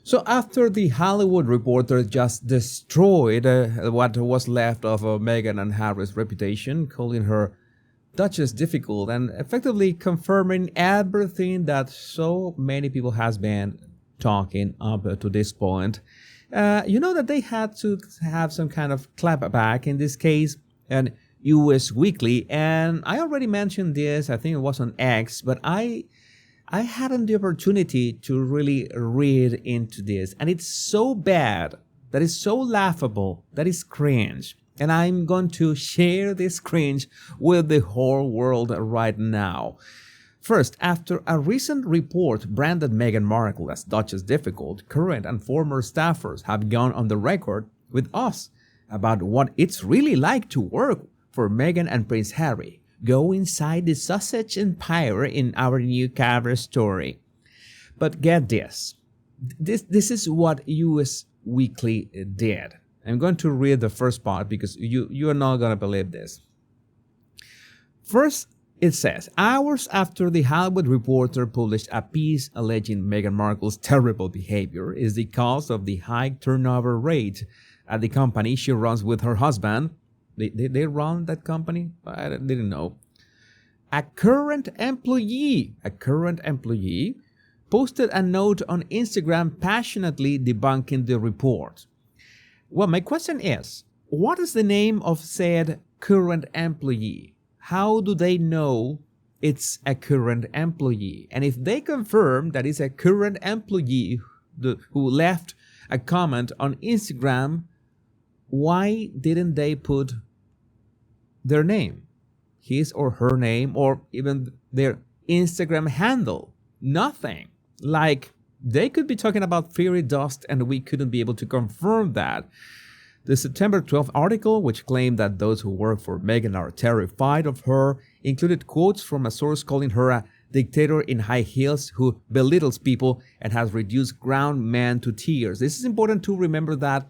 So after the Hollywood Reporter just destroyed what was left of Meghan and Harry's reputation, calling her Duchess difficult and effectively confirming everything that so many people has been talking up to this point, you know that they had to have some kind of clapback in this case, and US Weekly, and I already mentioned this, I think it was on X, but I hadn't the opportunity to really read into this, and it's so bad, that is so laughable, that is cringe. And I'm going to share this cringe with the whole world right now. First, after a recent report branded Meghan Markle as Duchess difficult, current and former staffers have gone on the record with us about what it's really like to work for Meghan and Prince Harry. Go inside the sausage empire in our new cover story. But get this. This is what US Weekly did. I'm going to read the first part because you are not going to believe this. First, it says, hours after the Hollywood Reporter published a piece alleging Meghan Markle's terrible behavior is the cause of the high turnover rate at the company she runs with her husband. They run that company? I didn't know. A current employee posted a note on Instagram passionately debunking the report. Well, my question is, what is the name of said current employee? How do they know it's a current employee? And if they confirm that it's a current employee who left a comment on Instagram, why didn't they put their name, his or her name, or even their Instagram handle? Nothing. Like, they could be talking about fairy dust and we couldn't be able to confirm that. The September 12th article, which claimed that those who work for Meghan are terrified of her, included quotes from a source calling her a dictator in high heels who belittles people and has reduced ground men to tears. This is important to remember that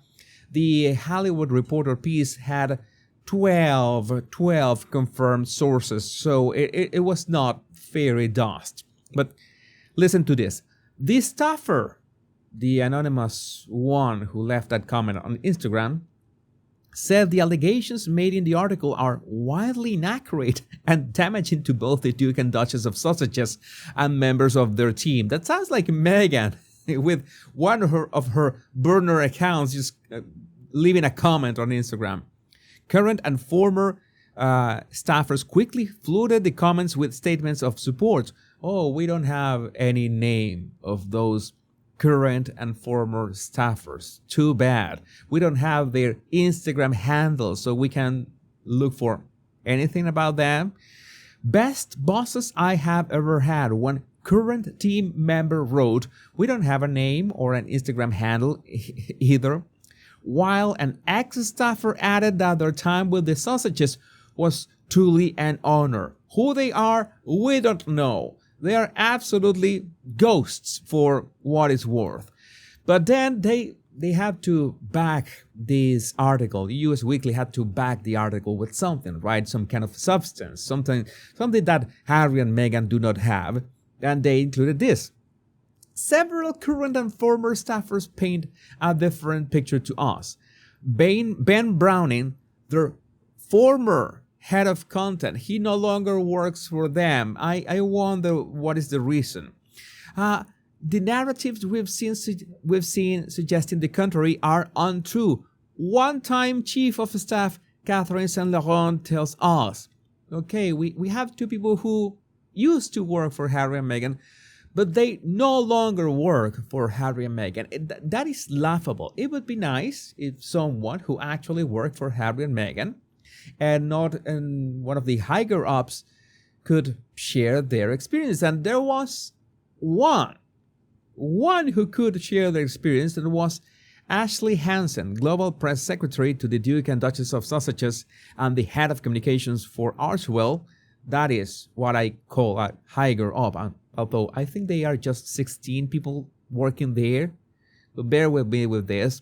the Hollywood Reporter piece had 12 confirmed sources, so it was not fairy dust. But listen to this. The staffer, the anonymous one who left that comment on Instagram, said the allegations made in the article are wildly inaccurate and damaging to both the Duke and Duchess of Sussex and members of their team. That sounds like Meghan with one of her burner accounts just leaving a comment on Instagram. Current and former staffers quickly flooded the comments with statements of support. Oh, we don't have any name of those current and former staffers. Too bad. We don't have their Instagram handles, so we can look for anything about them. Best bosses I have ever had. One current team member wrote, we don't have a name or an Instagram handle either. While an ex-staffer added that their time with the Sausages was truly an honor. Who they are, we don't know. They are absolutely ghosts for what it's worth. But then they have to back this article. US Weekly had to back the article with something, right? Some kind of substance, something that Harry and Meghan do not have. And they included this. Several current and former staffers paint a different picture to us. Ben Browning, their former head of content, he no longer works for them. I wonder what is the reason. The narratives we've seen suggesting the contrary are untrue. One-time chief of staff Catherine Saint Laurent tells us, okay, we have two people who used to work for Harry and Meghan, but they no longer work for Harry and Meghan. That is laughable. It would be nice if someone who actually worked for Harry and Meghan and not in one of the higher ups could share their experience. And there was one who could share their experience, and was Ashley Hansen, Global Press Secretary to the Duke and Duchess of Sussex and the Head of Communications for Archewell. That is what I call a higher up, although I think they are just 16 people working there. So bear with me with this.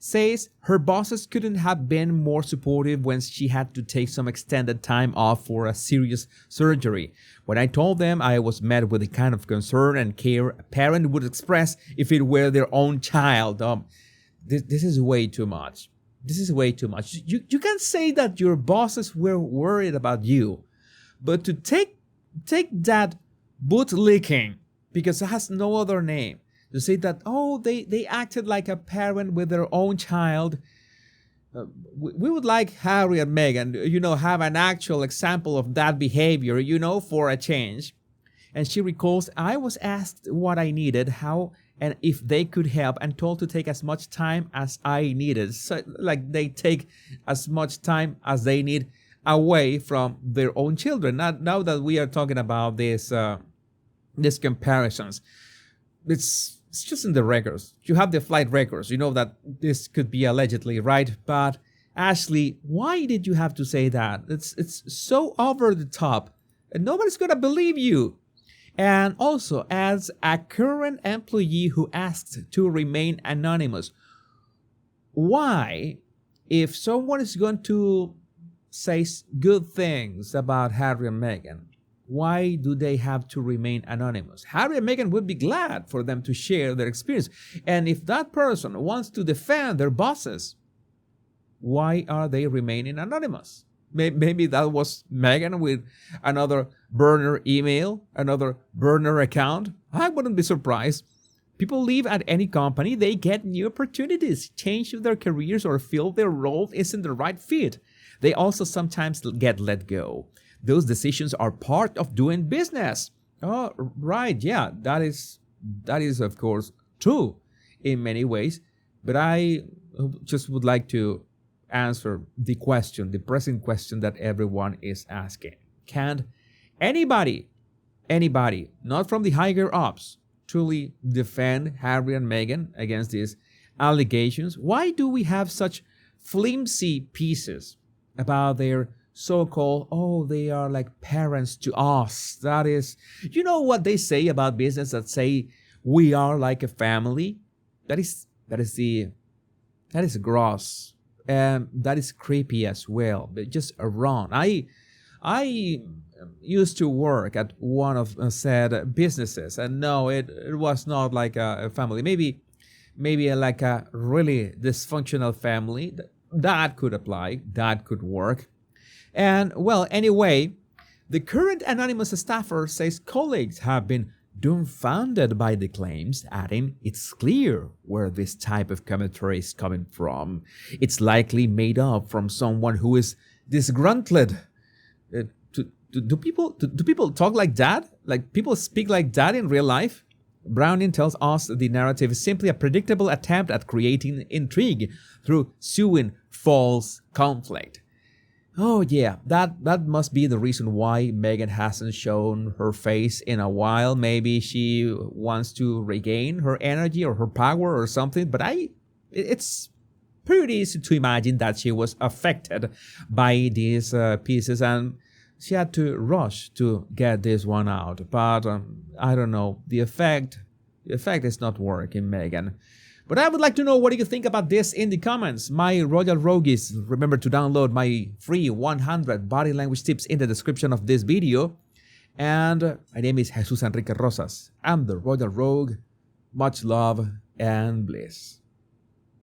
says her bosses couldn't have been more supportive when she had to take some extended time off for a serious surgery. When I told them, I was met with the kind of concern and care a parent would express if it were their own child. This is way too much. This is way too much. You can say that your bosses were worried about you, but to take that boot licking, because it has no other name, to say that, oh, they acted like a parent with their own child. We would like Harry and Meghan, have an actual example of that behavior, for a change. And she recalls, I was asked what I needed, how, and if they could help, and told to take as much time as I needed. So, like, they take as much time as they need away from their own children. Now that we are talking about these comparisons, it's just in the records. You have the flight records. You know that this could be allegedly, right? But Ashley, why did you have to say that? It's so over the top, and nobody's gonna believe you. And also, as a current employee who asked to remain anonymous, why, if someone is going to say good things about Harry and Meghan, why do they have to remain anonymous? Harry and Meghan would be glad for them to share their experience. And if that person wants to defend their bosses, why are they remaining anonymous? Maybe that was Meghan with another burner email, another burner account. I wouldn't be surprised. People leave at any company, they get new opportunities, change their careers, or feel their role isn't the right fit. They also sometimes get let go. Those decisions are part of doing business. Oh, right. Yeah, that is of course true in many ways. But I just would like to answer the pressing question that everyone is asking. Can anybody, not from the higher ups, truly defend Harry and Meghan against these allegations? Why do we have such flimsy pieces about their so-called, they are like parents to us? That is, what they say about business, that say we are like a family? That is gross, and that is creepy as well, but just wrong. I used to work at one of said businesses, and no, it was not like a family. Maybe like a really dysfunctional family. That could apply. That could work. And, well, anyway, the current anonymous staffer says colleagues have been dumbfounded by the claims, adding, it's clear where this type of commentary is coming from. It's likely made up from someone who is disgruntled. Do people talk like that? Like, people speak like that in real life? Browning tells us the narrative is simply a predictable attempt at creating intrigue through sewing false conflict. Oh yeah, that must be the reason why Meghan hasn't shown her face in a while. Maybe she wants to regain her energy or her power or something. But it's pretty easy to imagine that she was affected by these pieces, and she had to rush to get this one out. But I don't know, the effect is not working, Meghan. But I would like to know, what do you think about this in the comments? My Royal Rogues, remember to download my free 100 body language tips in the description of this video. And my name is Jesus Enrique Rosas. I'm the Royal Rogue. Much love and bliss.